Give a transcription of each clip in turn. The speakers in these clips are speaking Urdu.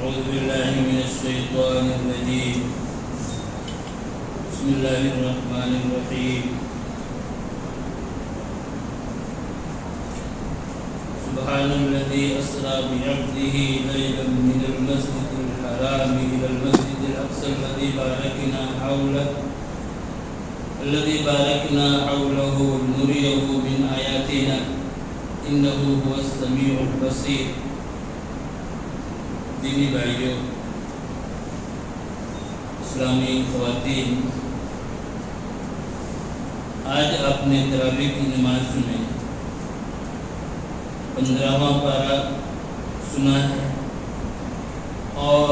أعوذ بالله من الشيطان الرجيم. بسم الله الرحمن الرحيم. سبحان الذي أسرى بعبده ليلا من المسجد الحرام إلى المسجد الأقصى الذي باركنا حوله لنريه من آياتنا إنه هو السميع البصير. دینی بھائیوں، اسلامی خواتین، آج آپ نے تراویح کی نماز میں 15واں پارہ سنا ہے اور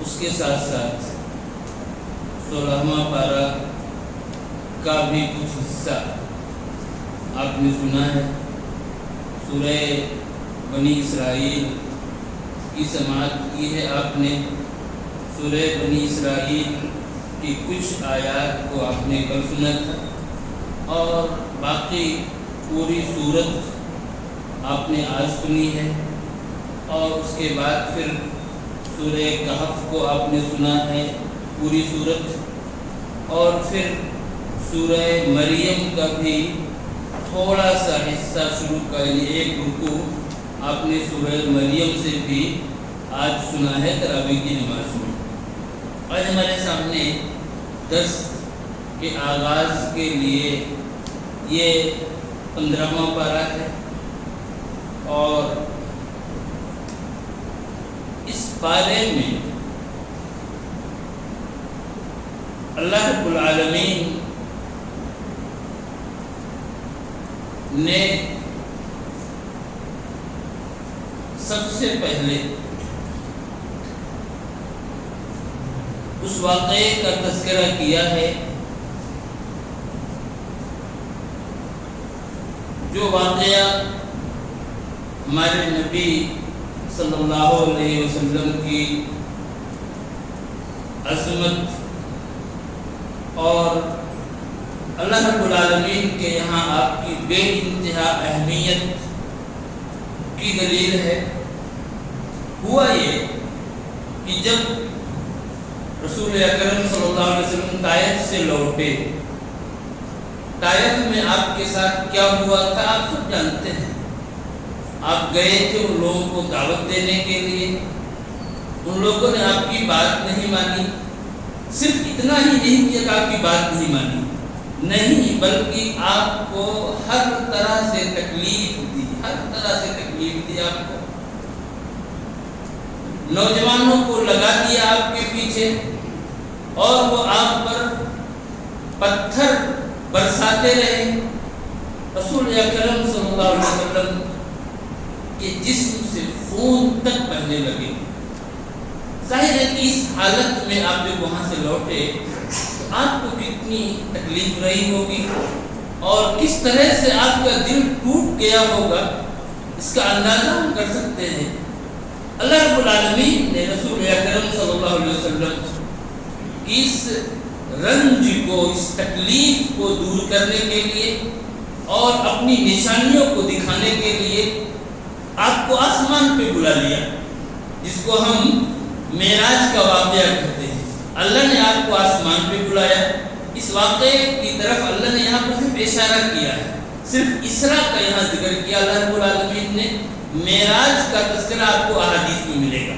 اس کے ساتھ ساتھ 16واں پارہ کا بھی کچھ حصہ آپ نے سنا ہے. سورہ بنی اسرائیل کی سماعت کی ہے آپ نے. سورہ بنی اسرائیل کی کچھ آیات کو آپ نے کل سنا تھا اور باقی پوری سورت آپ نے آج سنی ہے. اور اس کے بعد پھر سورہ کہف کو آپ نے سنا ہے پوری سورت، اور پھر سورہ مریم کا بھی تھوڑا سا حصہ شروع کا، یعنی ایک رکوع آپ نے سورہ مریم سے بھی آج سنا ہے تراویح کی نماز میں. آج ہمارے سامنے درس کے آغاز کے لیے یہ 15واں پارہ ہے اور اس پارے میں اللہ رب العالمین نے سب سے پہلے اس واقعے کا تذکرہ کیا ہے جو واقعہ ہمارے نبی صلی اللہ علیہ وسلم کی عظمت اور اللہ رب العالمین کے یہاں آپ کی بے انتہا اہمیت کی دلیل ہے. ہوا یہ کہ جب رسول اکرم صلی اللہ علیہ وسلم طائف سے لوٹے، طائف میں آپ کے ساتھ کیا ہوا تھا آپ سب جانتے ہیں. آپ گئے تھے ان لوگوں کو دعوت دینے کے لیے، ان لوگوں نے آپ کی بات نہیں مانی. صرف اتنا ہی نہیں کہ آپ کی بات نہیں مانی، نہیں بلکہ آپ کو ہر طرح سے تکلیف دی، ہر طرح سے تکلیف دی. آپ کو نوجوانوں کو لگا دیا آپ کے پیچھے اور وہ آپ پر پتھر برساتے رہے. رسول اکرم صلی اللہ علیہ وسلم کے جسم سے خون تک بہنے لگے. ظاہر ہے کہ اس حالت میں آپ جب وہاں سے لوٹے تو آپ کو کتنی تکلیف رہی ہوگی اور کس طرح سے آپ کا دل ٹوٹ گیا ہوگا، اس کا اندازہ ہم کر سکتے ہیں. اللہ رب العالمین نے رسول اکرم صلی اللہ علیہ وسلم کی اس رنج کو، اس تکلیف کو دور کرنے کے لیے اور اپنی نشانیوں کو دکھانے کے لیے آپ کو آسمان پہ بلا لیا، جس کو ہم معراج کا واقعہ کہتے ہیں. اللہ نے آپ کو آسمان پہ بلایا. اس واقعے کی طرف اللہ نے یہاں پر صرف اشارہ کیا ہے، صرف اسراء کا یہاں ذکر کیا اللہ رب العالمین نے. معراج کا تذکرہ آپ کو احادیث میں ملے گا.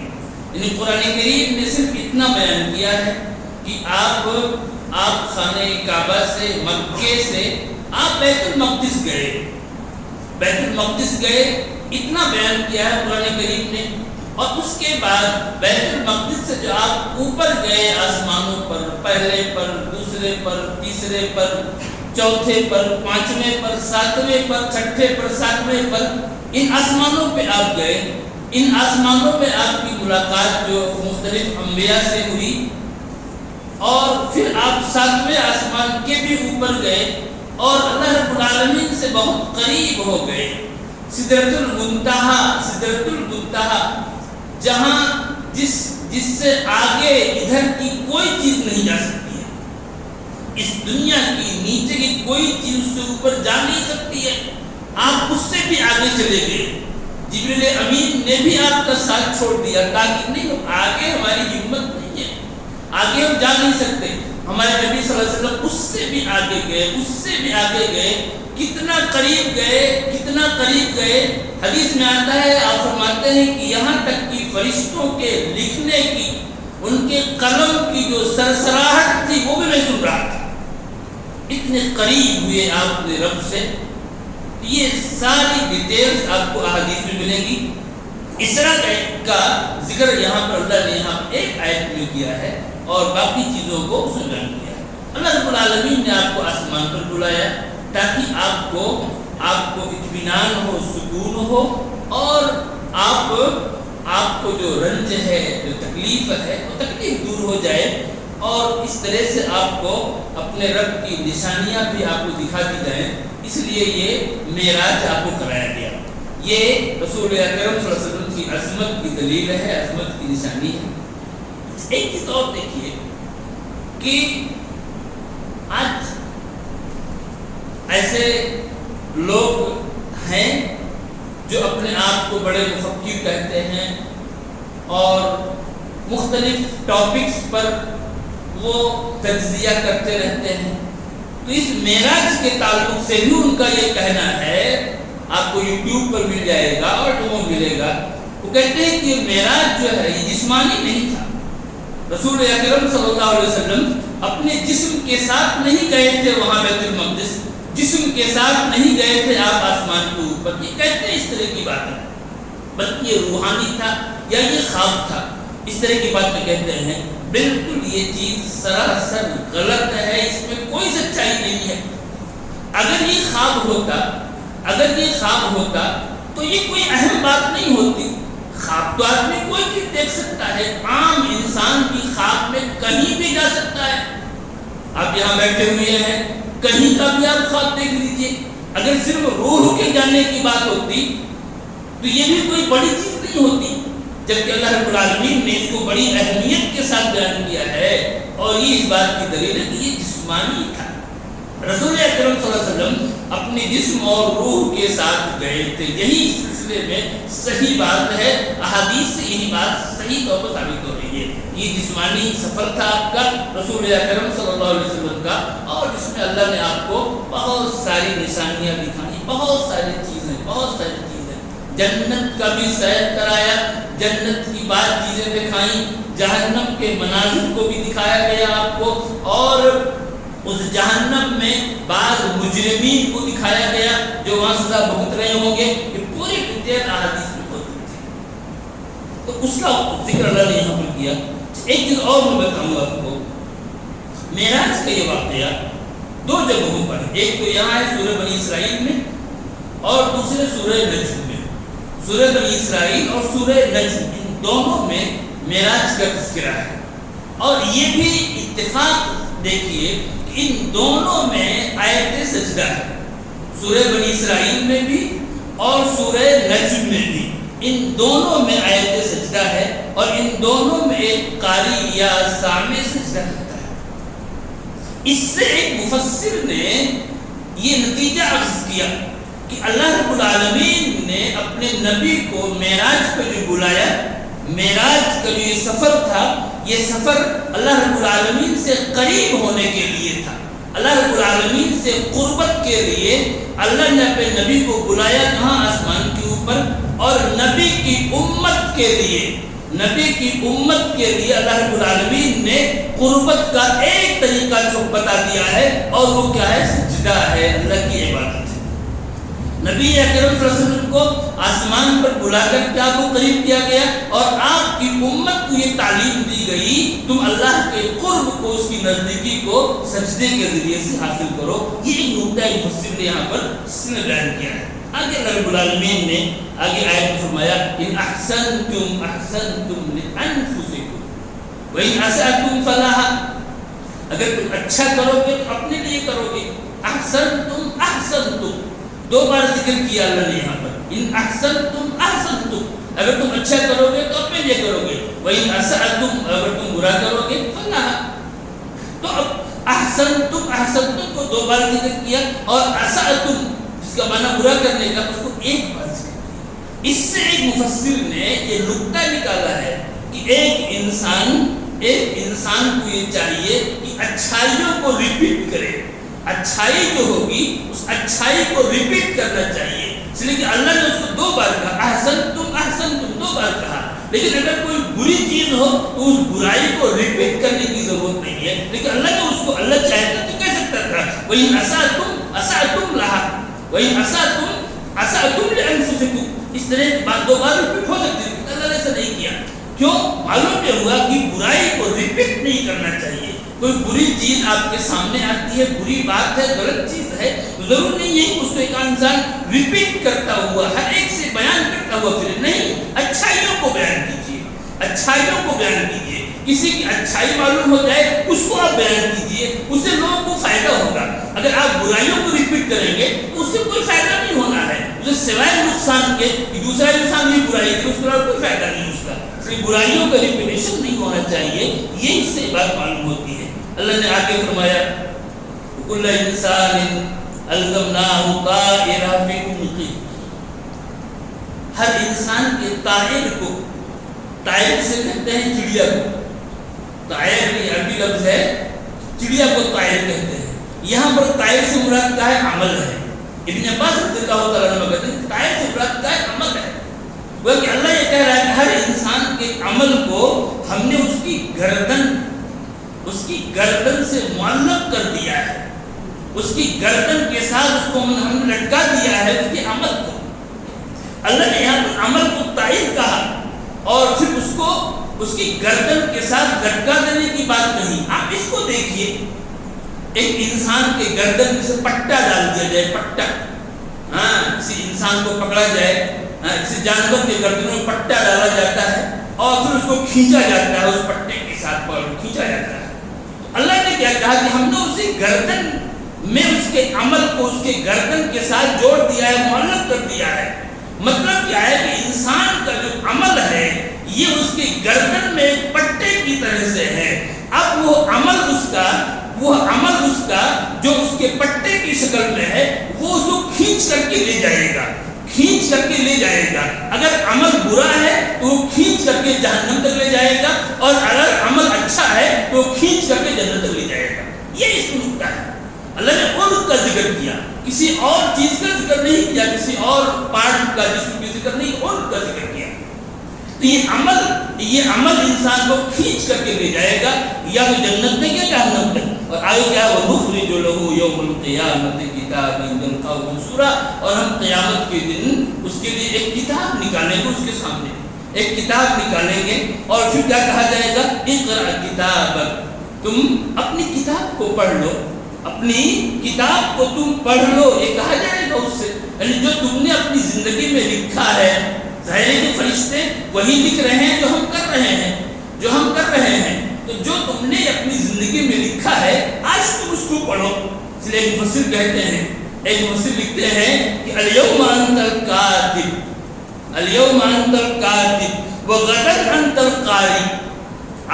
یعنی قرآن کریم نے صرف اتنا بیان کیا ہے کہ آپ خانہ کعبہ سے، مکے سے آپ بیت المقدس گئے، اتنا بیان کیا ہے قرآن کریم نے. اور اس کے بعد بیت المقدس سے جو آپ اوپر گئے آسمانوں پر، پہلے پر، دوسرے پر، تیسرے پر، چوتھے پر، پانچویں پر، ساتویں پر، چھٹے پر، ساتویں پر، ان آسمانوں پہ آپ گئے. ان آسمانوں پہ آپ کی ملاقات جو مختلف انبیاء سے ہوئی اور پھر آپ 7ویں آسمان کے بھی اوپر گئے اور اللہ رب العالمین سے بہت قریب ہو گئے. سدرۃ المنتہا جہاں جس سے آگے ادھر کی کوئی چیز نہیں جا سکتی ہے. اس دنیا کی نیچے کی کوئی چیز اس سے اوپر جا نہیں سکتی ہے. آپ اس سے بھی آگے چلے گئے. جبریل امین نے بھی آپ کا ساتھ چھوڑ دیا، کہا کہ نہیں آگے ہماری ہمت نہیں ہے، آگے ہم جا نہیں سکتے۔ ہمارے نبی صلی اللہ علیہ وسلم اس سے بھی آگے گئے، اس سے بھی آگے گئے، کتنا قریب گئے، کتنا قریب گئے۔ حدیث میں آتا ہے، آپ فرماتے ہیں کہ یہاں تک کہ فرشتوں کے لکھنے کی، ان کے قلم کی جو سرسراہٹ تھی وہ بھی میں سن رہا تھا، اتنے قریب ہوئے آپ نے رب سے۔ یہ ساری ڈیٹیلز آپ کو احادیث میں ملیں گی۔ اسراء کا ذکر یہاں پر اللہ نے یہاں ایک آیت میں کیا ہے اور باقی چیزوں کو اس میں بیان کیا ہے۔ اللہ رب العالمین نے آپ کو آسمان پر بلایا تاکہ آپ کو اطمینان ہو، سکون ہو، اور آپ کو جو رنج ہے، جو تکلیف ہے، وہ تکلیف دور ہو جائے، اور اس طرح سے آپ کو اپنے رب کی نشانیاں بھی آپ کو دکھا دی جائیں۔ اس لیے یہ معراج آپ کو کرایا گیا۔ یہ رسول اکرم صلی اللہ علیہ وسلم کی عظمت کی دلیل ہے، عظمت کی نشانی ہے۔ ایک چیز اور دیکھیے کہ آج ایسے لوگ ہیں جو اپنے آپ کو بڑے مفکر کہتے ہیں اور مختلف ٹاپکس پر وہ تجزیہ کرتے رہتے ہیں۔ تو اس معراج کے تعلق سے بھی ان کا یہ کہنا ہے، آپ کو یوٹیوب پر مل جائے گا اور وہ ملے گا، وہ کہتے ہیں کہ معراج جو ہے یہ جسمانی نہیں تھا۔ رسول اکرم صلی اللہ علیہ وسلم اپنے جسم کے ساتھ نہیں گئے تھے وہاں بیت المقدس، جسم کے ساتھ نہیں گئے تھے آپ آسمان کے اوپر، یہ کہتے ہیں اس طرح کی بات ہے، بلکہ یہ روحانی تھا یا یہ خواب تھا، اس طرح کی بات میں کہتے ہیں۔ بالکل یہ چیز سراسر غلط ہے، اس میں کوئی سچائی نہیں ہے۔ اگر یہ خواب ہوتا تو یہ کوئی اہم بات نہیں ہوتی۔ خواب تو آدمی کوئی چیز دیکھ سکتا ہے، عام انسان کی خواب میں کہیں بھی جا سکتا ہے۔ آپ یہاں بیٹھے ہوئے ہیں، کہیں کا بھی آپ خواب دیکھ لیجئے۔ اگر صرف روح کے جانے کی بات ہوتی تو یہ بھی کوئی بڑی چیز نہیں ہوتی، جبکہ اللہ رب العالمین نے اس کو بڑی اہمیت کے ساتھ بیان کیا ہے، اور یہ اس بات کی دلیل ہے کہ یہ جسمانی تھا۔ رسول اکرم صلی اللہ علیہ وسلم اپنے جسم اور روح کے ساتھ گئے تھے، یہی اس سلسلے میں صحیح بات ہے، احادیث سے یہی بات صحیح طور پر ثابت ہو رہی ہے۔ یہ جسمانی سفر تھا آپ کا، رسول اکرم صلی اللہ علیہ وسلم کا، اور اس میں اللہ نے آپ کو بہت ساری نشانیاں دکھائیں، بہت ساری چیزیں، جنت کا بھی سیر کرایا، جنت کی بات چیزیں دکھائیں، جہنم کے مناظر کو بھی دکھایا گیا آپ کو، اور اس جہنم میں بعض مجرمین کو دکھایا گیا جو وہاں سزا بھگت رہے ہوں گے۔ یہ پوری ڈیٹیل احادیث میں موجود ہے، تو اس کا ذکر اللہ نے یہاں پر کیا۔ ایک چیز اور میں بتاؤں گا آپ کو، معراج کا یہ واقعہ دو جگہوں پر، ایک تو یہاں ہے سورہ بنی اسرائیل میں، اور دوسرے سورہ نجم میں۔ سورہ بنی اسرائیل اور سورہ نجم، ان دونوں میں معراج کا تذکرہ ہے، اور یہ بھی اتفاق دیکھیے کہ ان دونوں میں آیت سجدہ ہے، سورہ بنی اسرائیل میں بھی اور سورہ نجم میں بھی، ان دونوں میں آیت سجدہ ہے، اور ان دونوں میں ایک قاری یا سامع سجدہ کرتا ہے۔ اس سے ایک مفسر نے یہ نتیجہ اخذ کیا کہ اللہ رب العالمین نے اپنے نبی کو معراج پہ جو بلایا، معراج کا جو یہ سفر تھا، یہ سفر اللہ رب العالمین سے قریب ہونے کے لیے تھا، اللہ رب العالمین سے قربت کے لیے اللہ نے اپنے نبی کو بلایا کہاں؟ آسمان کے اوپر، اور نبی کی امت کے لیے اللہ رب العالمین نے قربت کا ایک طریقہ بتا دیا ہے، اور وہ کیا ہے؟ سجدہ ہے، اللہ کی عبادت۔ نبی اکرم صلی اللہ علیہ وسلم کو آسمان پر بلا کر کیا کو قریب کیا گیا، اور آپ کی امت کو یہ تعلیم دی گئی تم اللہ کے قرب کو، اس کی نزدیکی کو سجدے کے ذریعے سے حاصل کرو۔ یہ ایک نقطہ مفسر نے یہاں پر اس نے بیان کیا ہے۔ آگے اللہ رب العالمین نے آگے آیت میں فرمایا ان احسنتم احسنتم لانفسکم وان اسأتم فلها، اگر تم اچھا کرو گے تو اپنے لیے کرو گے۔ احسنتم احسنتم دو بار ذکر کیا اللہ نے یہاں پر، ان احسنتم احسنتم، اگر تم اچھا کرو گے تو اپنے لیے کرو گے، وان اسأتم، اگر تم برا کرو گے فلها۔ تو اب احسنتم احسنتم کو دو بار ذکر کیا، اور اسأتم جس کا معنی برا کرنے کا اس کو ایک بار ذکر کیا۔ اس سے ایک مفسر نے یہ نقطہ نکالا ہے کہ ایک انسان کو یہ چاہیے کہ اچھائیوں کو ریپیٹ کرے. اچھائی جو ہوگی اس اچھائی کو ریپیٹ کرنا چاہیے. اس لیے کہ اللہ نے اس کو 2 بار کہا احسنتم 2 بار کہا. لیکن اگر کوئی بری چیز ہو تو اس برائی کو ریپیٹ کرنے کی ضرورت نہیں ہے. لیکن اللہ نے اس کو اللہ چاہتا تو کہہ سکتا تھا وَإِنْ أَسَأْتُمْ لَهَا وَإِنْ أَسَأْتُمْ لِأَنفُسِكُمْ. اس طرح 2 بار ریپیٹ ہو سکتی ہے. اللہ نے ایسا نہیں کیا. کیوں؟ معلوم یہ ہوا کہ برائی کو ریپیٹ نہیں کرنا چاہیے. کوئی بری چیز آپ کے سامنے آتی ہے, بری بات ہے, غلط چیز ہے, ضرور نہیں ہے کہ اس کو ایک انسان ریپیٹ کرتا ہوا ہر ایک سے بیان کرتا ہوا پھر نہیں. اچھائیوں کو بیان کیجیے, اچھائیوں کو بیان کیجیے. کسی کی اچھائی معلوم ہو جائے اس کو آپ بیان کیجیے, اس سے لوگوں کو فائدہ ہوگا. اگر آپ برائیوں کو ریپیٹ کریں گے تو اس سے کوئی فائدہ نہیں ہونا ہے. اسے سوائے نقصان کے کہ دوسرا انسان بھی برائی کرے, اس پر کوئی فائدہ نہیں اس کا. اس لیے برائیوں کا ریپیٹیشن نہیں ہونا چاہیے. یہ اس سے بات معلوم ہوتی ہے. اللہ نے آگے فرمایا کل انسان الزمناہ طائرہ فی عنقہ. ہر انسان کے طائر کو, طائر سے کہتے ہیں چڑیا کو. طائر یہ عربی لفظ ہے, چڑیا کو طائر کہتے ہیں. یہاں پر طائر سے مراد کیا ہے؟ عمل ہے. ابن عباس رضی اللہ تعالیٰ عنہ کہتے ہیں طائر سے مراد کیا ہے؟ عمل ہے. وہ کہ اللہ یہ کہہ رہا ہے کہ ہر انسان کے عمل کو ہم نے اس کی گردن سے معلق کر دیا ہے. اس کی گردن کے ساتھ اس کو ہم نے لٹکا دیا ہے, اس کے عمل کو. اللہ نے یہاں پر عمل کو طائر کہا اور پھر اس کو اس کی گردن کے ساتھ لٹکا دینے کی بات نہیں. آپ اس کو دیکھیے, ایک انسان کے گردن سے پٹا ڈال دیا جائے, پٹا, کسی انسان کو پکڑا جائے, کسی جانور کے گردن میں پٹا ڈالا جاتا ہے اور پھر اس کو کھینچا جاتا ہے, اس پٹے کے ساتھ کھینچا جاتا ہے. اللہ نے کیا کہا کہ ہم نے اسی گردن میں اس کے عمل کو اس کے گردن کے ساتھ جوڑ دیا ہے, معلق کر دیا ہے. مطلب کیا ہے کہ انسان کا جو عمل ہے یہ اس کے گردن میں پٹے کی طرح سے ہے. اب وہ عمل اس کا جو اس کے پٹے کی شکل میں ہے وہ اس کو کھینچ کر کے لے جائے گا, کھینچ کر کے لے جائے گا. اگر عمل برا ہے تو وہ کھینچ کر کے جہنم تک لے جائے گا, اور اگر عمل اچھا ہے تو وہ کھینچ کر کے جنت تک لے جائے گا. یہ اس کا نقطہ ہے. اللہ نے ان کا ذکر کیا, کسی اور چیز کا ذکر نہیں کیا, کسی اور پارٹ کا جسم کا ذکر نہیں, ان کا ذکر کیا. تو یہ عمل انسان کو کھینچ کر کے لے جائے گا یا تو جنت تک یا جہنم تک. اور آگے کیا وَنُخْرِجُ لَهُ يَوْمَ الْقِيَامَةِ كِتَابًا يَلْقَاهُ مَنشُورًا. اور ہم قیامت کے دن اس کے لیے ایک کتاب نکالیں گے, اس کے سامنے ایک کتاب نکالیں گے اور پھر کیا کہا جائے گا اقرأ کتابک, تم اپنی کتاب کو پڑھ لو, اپنی کتاب کو تم پڑھ لو. یہ کہا جائے گا اس سے, یعنی جو تم نے اپنی زندگی میں لکھا ہے. ظاہر ہے کہ فرشتے وہی لکھ رہے ہیں جو ہم کر رہے ہیں. تو جو تم نے اپنی زندگی میں لکھا ہے آج تم اس کو پڑھو. اس لیے ایک مفسر کہتے ہیں, ایک مفسر لکھتے ہیں کہ الیوم انت الکاتب, الیوم انت الکاتب وغدا انت القاری.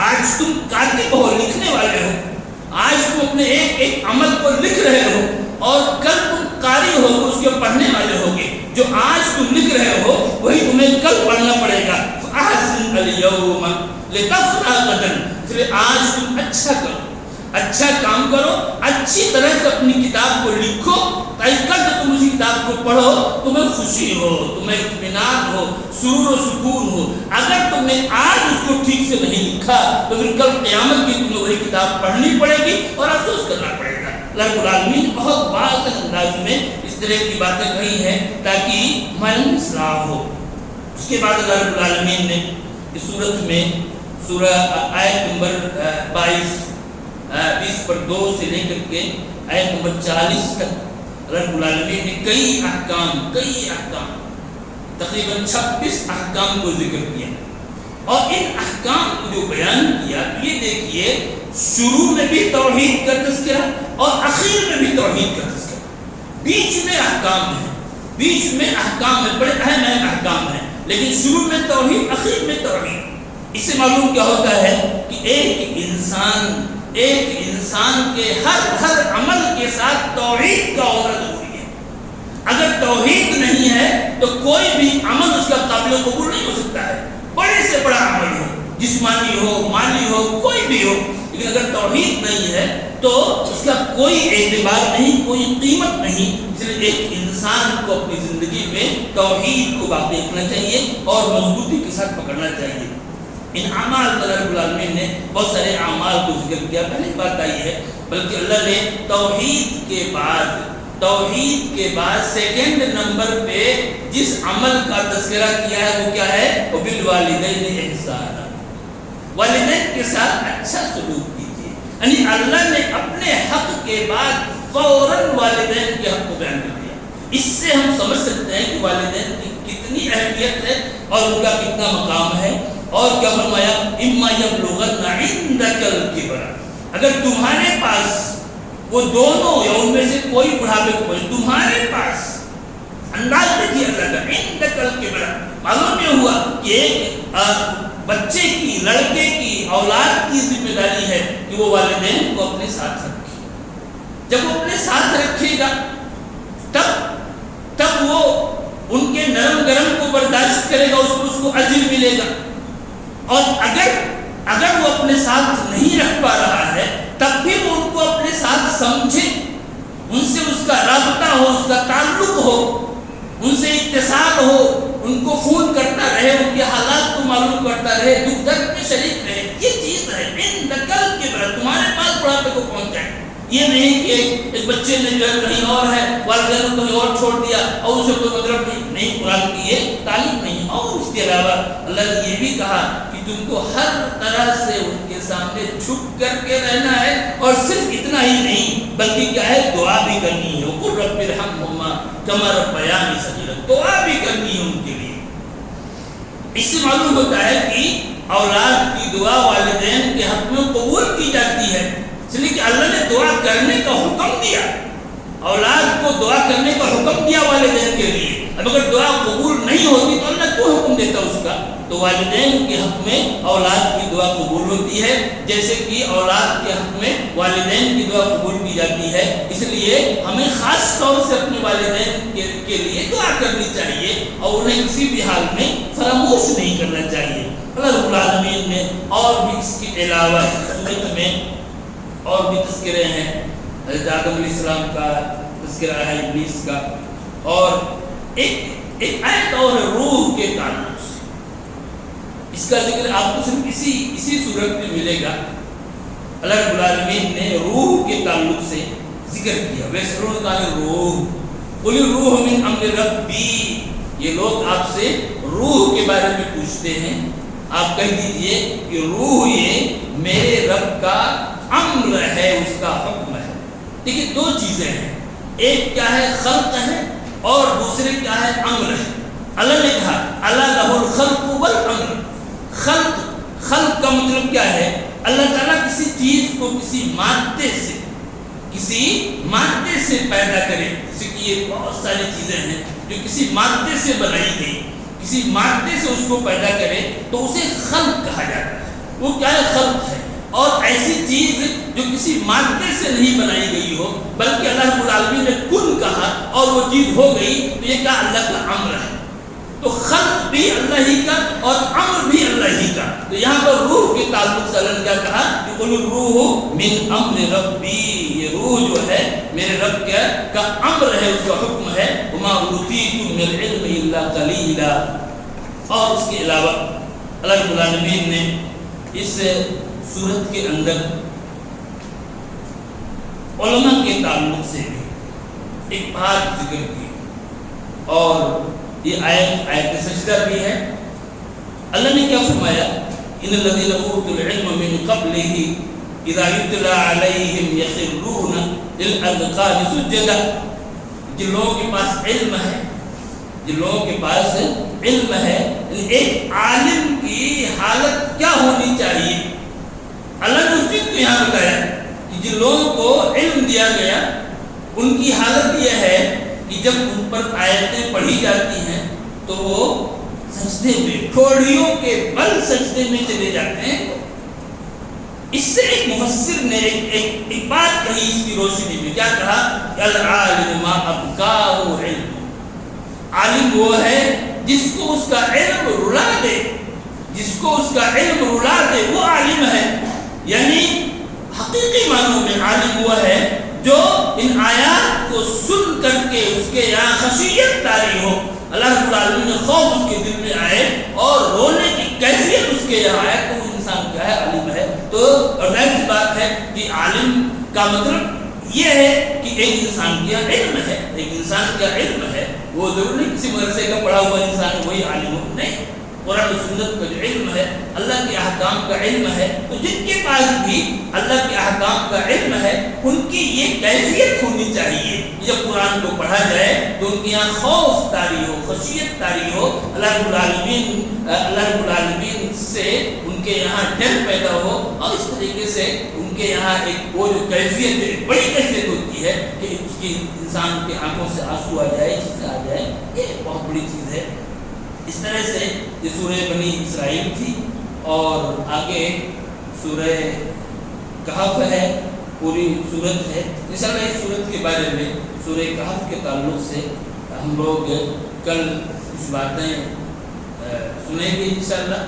آج تم کاتب ہو, لکھنے والے ہو. آج تم اپنے ایک عمل کو لکھ رہے ہو اور کل تم قاری ہو, اس کے پڑھنے والے ہوگے. جو آج تم لکھ رہے ہو وہی تمہیں کل پڑھنا پڑے گا. فاحسن الیوم لتفرح غدا. آج تم اچھا کرو, اچھا کام کرو, اچھی طرح سے اپنی کتاب کو لکھو تاکہ کل جب تم اسی کتاب کو پڑھو تمہیں خوشی ہو, تمہیں اطمینان ہو, سرور و سکون ہو. اگر تم نے آج اس کو ٹھیک سے نہیں لکھا تو پھر کل قیامت کی تمہیں وہی کتاب پڑھنی پڑے گی اور افسوس کرنا پڑے گا. اللہ رب العالمین بہت واضح انداز میں اس طرح کی باتیں کہی ہیں تاکہ ہماری اصلاح ہو. اس کے بعد اللہ رب العالمین نے اس صورت میں سورہ آیت نمبر 20 پر 2 سے لے کر کے آیت نمبر 40 تک رب العالمین نے کئی احکام تقریباً 26 احکام کو ذکر کیا. اور ان احکام کو جو بیان کیا یہ دیکھیے, شروع میں بھی توحید کا تذکرہ اور اخیر میں بھی توحید کا تذکرہ. بیچ میں احکام ہے, بڑے اہم احکام ہیں, لیکن شروع میں توحید, اخیر میں توحید. اس سے معلوم کیا ہوتا ہے کہ ایک انسان کے ہر عمل کے ساتھ توحید کا ہونا ضروری ہے. اگر توحید نہیں ہے تو کوئی بھی عمل اس کا قابل قبول نہیں ہو سکتا ہے، بڑے سے بڑا عمل ہو، جسمانی ہو، مالی ہو، کوئی بھی ہو، لیکن اگر توحید نہیں ہے تو اس کا کوئی اعتبار نہیں، کوئی قیمت نہیں۔ اس لیے ایک انسان کو اپنی زندگی میں توحید کو باقی رکھنا چاہیے اور مضبوطی کے ساتھ پکڑنا چاہیے۔ ان اعمال پر رب العالمین نے بہت سارے اعمال کو ذکر کیا، پہلی بات آئی ہے، بلکہ اللہ نے توحید کے بعد سیکنڈ نمبر پہ جس عمل کا تذکرہ کیا ہے وہ کیا ہے؟ وبالوالدین احسانا، والدین کے ساتھ اچھا سلوک کیجیے۔ یعنی اللہ نے اپنے حق کے بعد فوراً والدین کے حق کو بیان کر دیا۔ اس سے ہم سمجھ سکتے ہیں کہ والدین کی کتنی اہمیت ہے اور ان کا کتنا مقام ہے۔ اور کیا فرمایا؟ اما یبلغن عندک الکبر، اگر تمہارے پاس وہ دونوں یا ان میں سے کوئی بڑھاپے کو پہنچے، تمہارے پاس، انداز دیکھیے اللہ کا، عندک الکبر، معلوم یہ ہوا کہ ایک بچے کی، لڑکے کی، اولاد کی ذمہ داری ہے کہ وہ والدین کو اپنے ساتھ رکھے۔ جب وہ اپنے ساتھ رکھے گا تب وہ ان کے نرم گرم کو برداشت کرے گا، اس کو اجر ملے گا۔ اور اگر وہ اپنے ساتھ نہیں رکھ پا رہا ہے تب بھی وہ ان کو اپنے ساتھ سمجھے، ان سے اس کا رابطہ ہو، اس کا تعلق ہو، ان سے اتصال ہو، ان کو فون کرتا رہے، ان کے حالات کو معلوم کرتا رہے، دکھ درد میں شریک رہے۔ یہ چیز ہے عندک الکبر، تمہارے پاس بڑھاپے کو پہنچ جائے۔ یہ نہیں کہ ایک بچے نے جو ہے کہیں اور ہے، والدین کو کہیں اور چھوڑ دیا اور اسے کوئی مطلب نہیں، قرآن کی یہ تعلیم نہیں۔ اور اس کے علاوہ اللہ نے یہ بھی کہا کہ تم کو ہر طرح سے ان کے سامنے جھک کر کے رہنا ہے، اور صرف اتنا ہی نہیں بلکہ کیا ہے، دعا بھی کرنی ہے۔ وقل رب ارحمہما کما ربیانی صغیرا، دعا بھی کرنی ہے ان کے لیے۔ اس سے معلوم ہوتا ہے کہ اولاد کی دعا والدین کے حق میں قبول کی جاتی ہے، اس لیے کہ اللہ نے دعا کرنے کا حکم دیا، اولاد کو دعا کرنے کا حکم دیا والدین کے لیے۔ اب اگر دعا قبول نہیں ہوتی تو اللہ کیوں حکم دیتا اس کا؟ تو والدین کے حق میں اولاد کی دعا قبول ہوتی ہے، جیسے کہ اولاد کے حق میں والدین کی دعا قبول کی جاتی ہے۔ اس لیے ہمیں خاص طور سے اپنے والدین کے لیے دعا کرنی چاہیے اور انہیں کسی بھی حال میں فراموش نہیں کرنا چاہیے۔ اللہ رب العالمین نے اور بھی اس کے علاوہ سورت میں اور بھی تذکرے ہیں، حضرت آدم علیہ السلام کا تذکرہ ہے، ابلیس کا، اور ایک آیت اور روح کے تعلق سے۔ اس کا ذکر آپ کو صرف اسی صورت میں ملے گا۔ اللہ رب العالمین نے روح کے تعلق سے ذکر کیا، ویسرون کا روح، قل الروح من امر ربی، یہ لوگ آپ سے روح کے بارے میں پوچھتے ہیں، آپ کہہ دیجئے کہ روح یہ میرے رب کا امر ہے، اس کا حکم ہے۔ دیکھیے دو چیزیں ہیں، ایک کیا ہے، خلق ہے، اور دوسرے کیا ہے، امر ہے۔ اللہ نے کہا اللہ لہ الخلق والامر، خلق کا مطلب کیا ہے؟ اللہ تعالیٰ کسی چیز کو کسی مادے سے پیدا کرے، جیسے کہ یہ بہت ساری چیزیں ہیں جو کسی مادے سے بنائی گئی، کسی مادے سے اس کو پیدا کرے تو اسے خلق کہا جاتا ہے۔ وہ کیا ہے؟ خلق ہے۔ اور ایسی چیز جو کسی مادے سے نہیں بنائی گئی ہو بلکہ اللہ رب العالمین نے کن کہا اور وہ چیز ہو گئی، تو یہ کیا اللہ کا امر ہے۔ تو خلق بھی اللہ ہی کا اور امر بھی اللہ ہی کا۔ تو یہاں پر روح کے تعلق سے اللہ نے کیا کہا کہ قل الروح من امر ربی، یہ روح جو ہے میرے رب کا امر ہے، اس کا حکم ہے۔ وما اوتیتم من العلم الا قلیلا۔ اور اس کے علاوہ اللہ رب العالمین نے اس سورت کے اندر علماء کے تعلق سے بھی ایک بات ذکر کی، اور یہ آیت سجدہ بھی ہے۔ اللہ نے کیا فرمایا؟ ان الذین اوتوا العلم من قبلہ اذا یتلی علیہم یخرون للاذقان سجدا، جن لوگوں کے پاس علم ہے، جن لوگوں کے پاس علم ہے، ایک عالم کی حالت کیا ہونی چاہیے؟ اللہ نے اس چیز کو یہاں بتایا کہ جن لوگوں کو علم دیا گیا ان کی حالت یہ ہے کہ جب ان پر آیتیں پڑھی جاتی ہیں تو وہ سجدے میں، ٹھوڑیوں کے بل سجدے میں چلے جاتے ہیں۔ اس سے ایک مفسر نے ایک بات کہی اس کی روشنی میں، کیا کہا؟ العالم ما ابقاہ علم، عالم وہ ہے جس کو اس کا علم رلا دے، جس کو اس کا علم رلا دے وہ عالم ہے. یعنی حقیقی معنوں میں عالم وہ ہے جو ان آیات کو سن کر کے اس کے یہاں خشیت طاری ہو، اللہ رب العالمین نے خوف اس کے دل میں آئے اور رونے کی کیفیت اس کے یہاں آئے، تو وہ انسان کیا ہے؟ عالم ہے. تو ظاہر سی بات ہے کہ عالم کا مطلب یہ ہے کہ ایک انسان کا علم ہے، ایک انسان کا علم ہے. وہ ضرور نہیں کسی مدرسے کا پڑھا ہوا انسان وہی عالم ہو، نہیں. قرآن و سنت کا جو علم ہے، اللہ کے احکام کا علم ہے، تو جن کے پاس بھی اللہ کے احکام کا علم ہے ان کی یہ کیفیت ہونی چاہیے. جب قرآن کو پڑھا جائے تو ان کے یہاں خوف طاری ہو، خشیت طاری ہو، اللہ رب العالمین سے ان کے یہاں ڈر پیدا ہو، اور اس طریقے سے ان کے یہاں ایک وہ جو کیفیت، ایک بڑی کیفیت ہوتی ہے کہ اس کی انسان کے آنکھوں سے آنسو آ جائے، چیزیں آ جائے، یہ بہت بڑی چیز ہے. اس طرح سے یہ سورہ بنی اسرائیل تھی، اور آگے سورہ کہف ہے، پوری سورت ہے. انشاءاللہ اس سورت کے بارے میں، سورہ کہف کے تعلق سے ہم لوگ کل کچھ باتیں سنیں گے انشاءاللہ،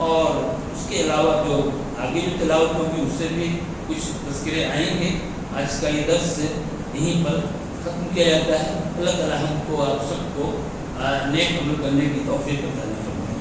اور اس کے علاوہ جو آگے جو تلاوت ہوگی اس سے بھی کچھ تذکرے آئیں گے. آج کا یہ درس یہیں پر ختم کیا جاتا ہے. اللہ تعالیٰ ہم کو، آپ سب کو نیک عمل کرنے کی توفیق عطا فرمائے.